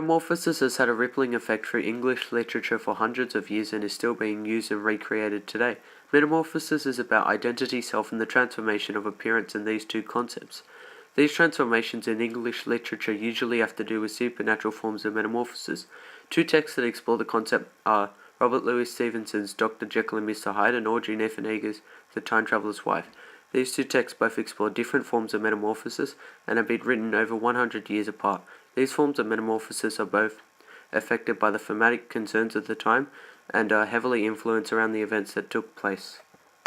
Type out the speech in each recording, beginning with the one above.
Metamorphosis has had a rippling effect through English literature for hundreds of years and is still being used and recreated today. Metamorphosis is about identity, self, and the transformation of appearance in these two concepts. These transformations in English literature usually have to do with supernatural forms of metamorphosis. Two texts that explore the concept are Robert Louis Stevenson's Dr. Jekyll and Mr. Hyde and Audrey Niffenegger's The Time Traveler's Wife. These two texts both explore different forms of metamorphosis and have been written over 100 years apart. These forms of metamorphosis are both affected by the thematic concerns of the time and are heavily influenced around the events that took place.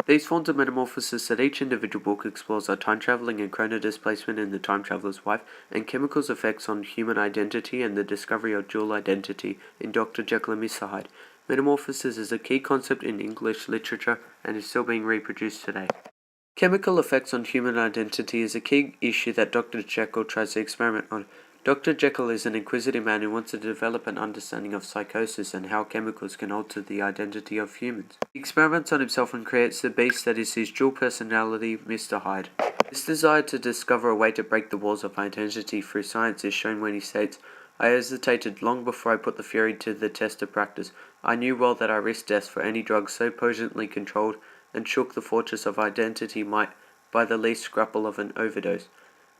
These forms of metamorphosis that each individual book explores are time traveling and chronodisplacement in The Time Traveler's Wife, and chemicals' effects on human identity and the discovery of dual identity in Dr. Jekyll and Mr. Hyde. Metamorphosis is a key concept in English literature and is still being reproduced today. Chemical effects on human identity is a key issue that Dr. Jekyll tries to experiment on. Dr. Jekyll is an inquisitive man who wants to develop an understanding of psychosis and how chemicals can alter the identity of humans. He experiments on himself and creates the beast that is his dual personality, Mr. Hyde. This desire to discover a way to break the walls of identity through science is shown when he states, "I hesitated long before I put the theory to the test of practice. I knew well that I risked death for any drug so potently controlled and shook the fortress of identity might, by the least scruple of an overdose.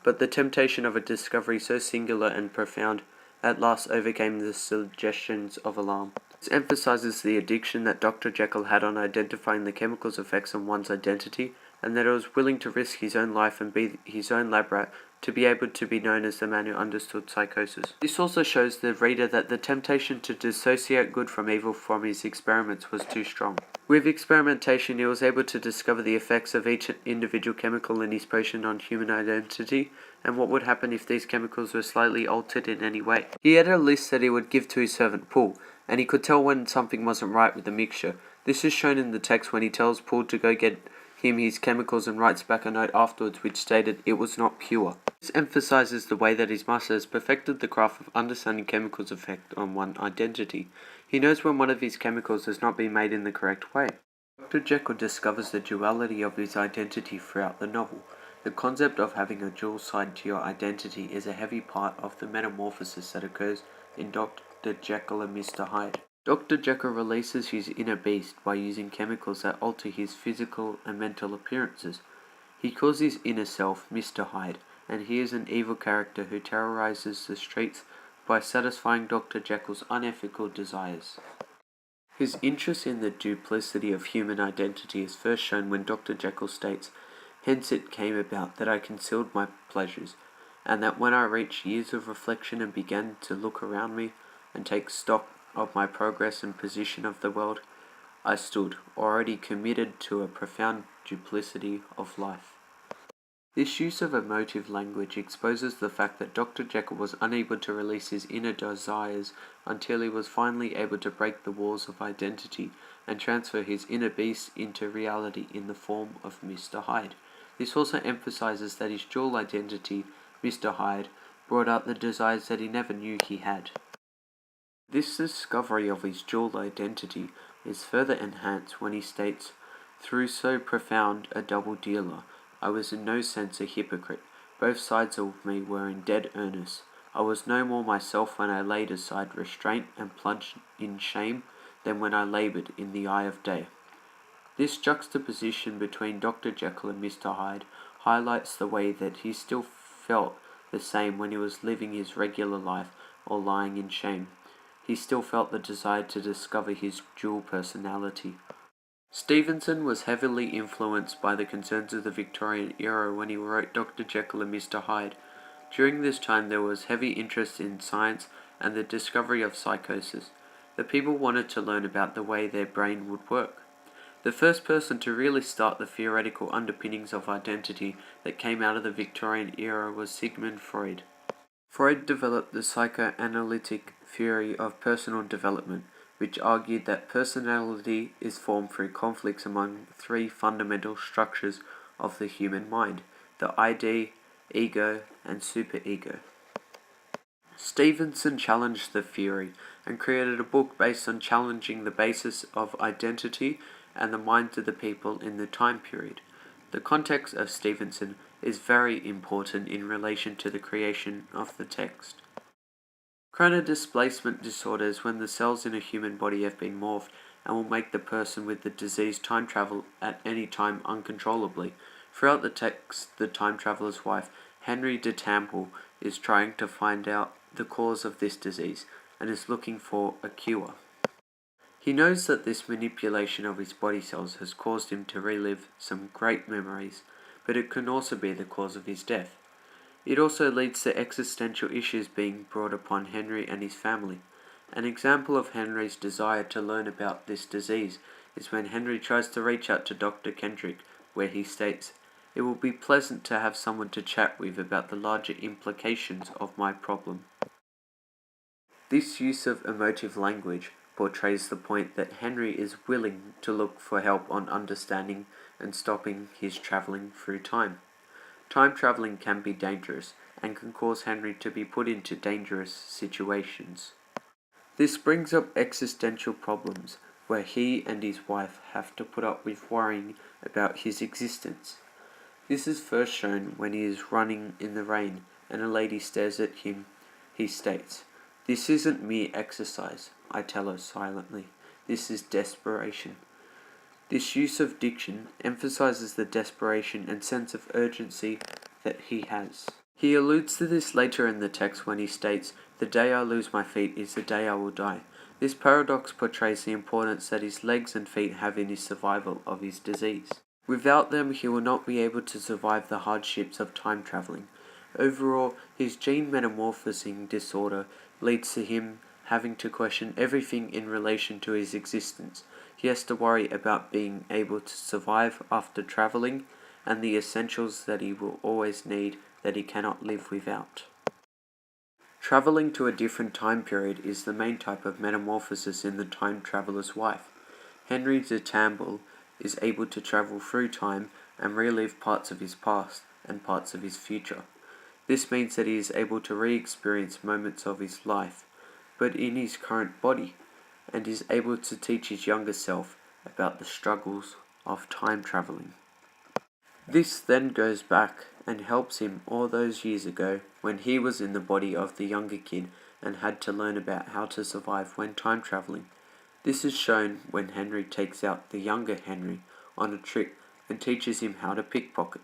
But the temptation of a discovery so singular and profound at last overcame the suggestions of alarm." This emphasizes the addiction that Dr. Jekyll had on identifying the chemicals' effects on one's identity, and that he was willing to risk his own life and be his own lab rat to be able to be known as the man who understood psychosis. This also shows the reader that the temptation to dissociate good from evil from his experiments was too strong. With experimentation, he was able to discover the effects of each individual chemical in his potion on human identity, and what would happen if these chemicals were slightly altered in any way. He had a list that he would give to his servant Paul, and he could tell when something wasn't right with the mixture. This is shown in the text when he tells Paul to go get him his chemicals and writes back a note afterwards which stated it was not pure. This emphasizes the way that his master has perfected the craft of understanding chemicals' effect on one identity. He knows when one of his chemicals has not been made in the correct way. Dr. Jekyll discovers the duality of his identity throughout the novel. The concept of having a dual side to your identity is a heavy part of the metamorphosis that occurs in Dr. Jekyll and Mr. Hyde. Dr. Jekyll releases his inner beast by using chemicals that alter his physical and mental appearances. He calls his inner self Mr. Hyde, and he is an evil character who terrorizes the streets by satisfying Dr. Jekyll's unethical desires. His interest in the duplicity of human identity is first shown when Dr. Jekyll states, "Hence it came about that I concealed my pleasures, and that when I reached years of reflection and began to look around me and take stock of my progress and position of the world, I stood, already committed to a profound duplicity of life." This use of emotive language exposes the fact that Dr. Jekyll was unable to release his inner desires until he was finally able to break the walls of identity and transfer his inner beast into reality in the form of Mr. Hyde. This also emphasizes that his dual identity, Mr. Hyde, brought out the desires that he never knew he had. This discovery of his dual identity is further enhanced when he states, "Through so profound a double dealer, I was in no sense a hypocrite. Both sides of me were in dead earnest. I was no more myself when I laid aside restraint and plunged in shame than when I laboured in the eye of day." This juxtaposition between Dr. Jekyll and Mr. Hyde highlights the way that he still felt the same when he was living his regular life or lying in shame. He still felt the desire to discover his dual personality. Stevenson was heavily influenced by the concerns of the Victorian era when he wrote Dr. Jekyll and Mr. Hyde. During this time there was heavy interest in science and the discovery of psychosis. The people wanted to learn about the way their brain would work. The first person to really start the theoretical underpinnings of identity that came out of the Victorian era was Sigmund Freud. Freud developed the psychoanalytic theory of personal development, which argued that personality is formed through conflicts among three fundamental structures of the human mind: the ID, ego, and superego. Stevenson challenged the theory and created a book based on challenging the basis of identity and the minds of the people in the time period. The context of Stevenson is very important in relation to the creation of the text. Chronodisplacement disorder is when the cells in a human body have been morphed and will make the person with the disease time travel at any time uncontrollably. Throughout the text, the time traveler's wife, Henry de Tample, is trying to find out the cause of this disease and is looking for a cure. He knows that this manipulation of his body cells has caused him to relive some great memories, but it can also be the cause of his death. It also leads to existential issues being brought upon Henry and his family. An example of Henry's desire to learn about this disease is when Henry tries to reach out to Dr. Kendrick, where he states, "It will be pleasant to have someone to chat with about the larger implications of my problem." This use of emotive language portrays the point that Henry is willing to look for help on understanding and stopping his travelling through time. Time travelling can be dangerous and can cause Henry to be put into dangerous situations. This brings up existential problems where he and his wife have to put up with worrying about his existence. This is first shown when he is running in the rain and a lady stares at him. He states, "This isn't mere exercise," I tell her silently. "This is desperation." This use of diction emphasizes the desperation and sense of urgency that he has. He alludes to this later in the text when he states, "The day I lose my feet is the day I will die." This paradox portrays the importance that his legs and feet have in his survival of his disease. Without them, he will not be able to survive the hardships of time traveling. Overall, his gene metamorphosing disorder leads to him having to question everything in relation to his existence. He has to worry about being able to survive after traveling and the essentials that he will always need that he cannot live without. Traveling to a different time period is the main type of metamorphosis in the time traveler's wife. Henry de Tamble is able to travel through time and relive parts of his past and parts of his future. This means that he is able to re-experience moments of his life, but in his current body, and is able to teach his younger self about the struggles of time traveling. This then goes back and helps him all those years ago when he was in the body of the younger kid and had to learn about how to survive when time traveling. This is shown when Henry takes out the younger Henry on a trip and teaches him how to pickpocket.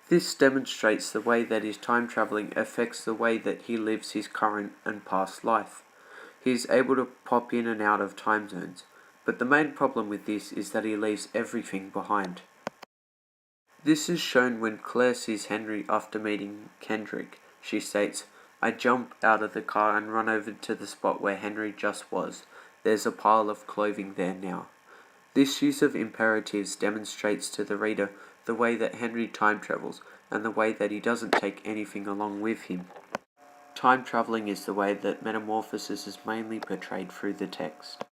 This demonstrates the way that his time traveling affects the way that he lives his current and past life. He is able to pop in and out of time zones, but the main problem with this is that he leaves everything behind. This is shown when Claire sees Henry after meeting Kendrick. She states, "I jump out of the car and run over to the spot where Henry just was. There's a pile of clothing there now." This use of imperatives demonstrates to the reader the way that Henry time travels and the way that he doesn't take anything along with him. Time traveling is the way that metamorphosis is mainly portrayed through the text.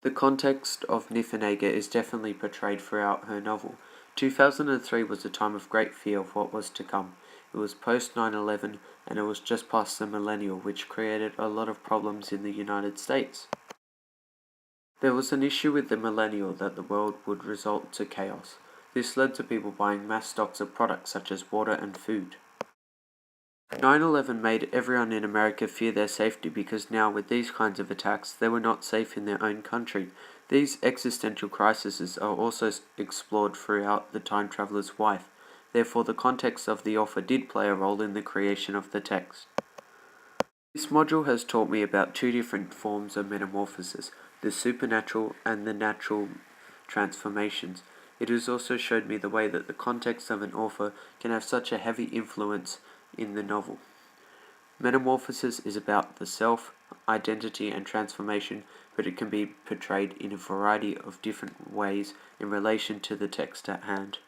The context of Niffenegger is definitely portrayed throughout her novel. 2003 was a time of great fear of what was to come. It was post 9/11 and it was just past the millennial, which created a lot of problems in the United States. There was an issue with the millennial that the world would result to chaos. This led to people buying mass stocks of products such as water and food. 9/11 made everyone in America fear their safety because now with these kinds of attacks they were not safe in their own country. These existential crises are also explored throughout The Time Traveler's Wife. Therefore the context of the author did play a role in the creation of the text. This module has taught me about two different forms of metamorphosis, the supernatural and the natural transformations. It has also showed me the way that the context of an author can have such a heavy influence in the novel. Metamorphosis is about the self, identity and transformation, but it can be portrayed in a variety of different ways in relation to the text at hand.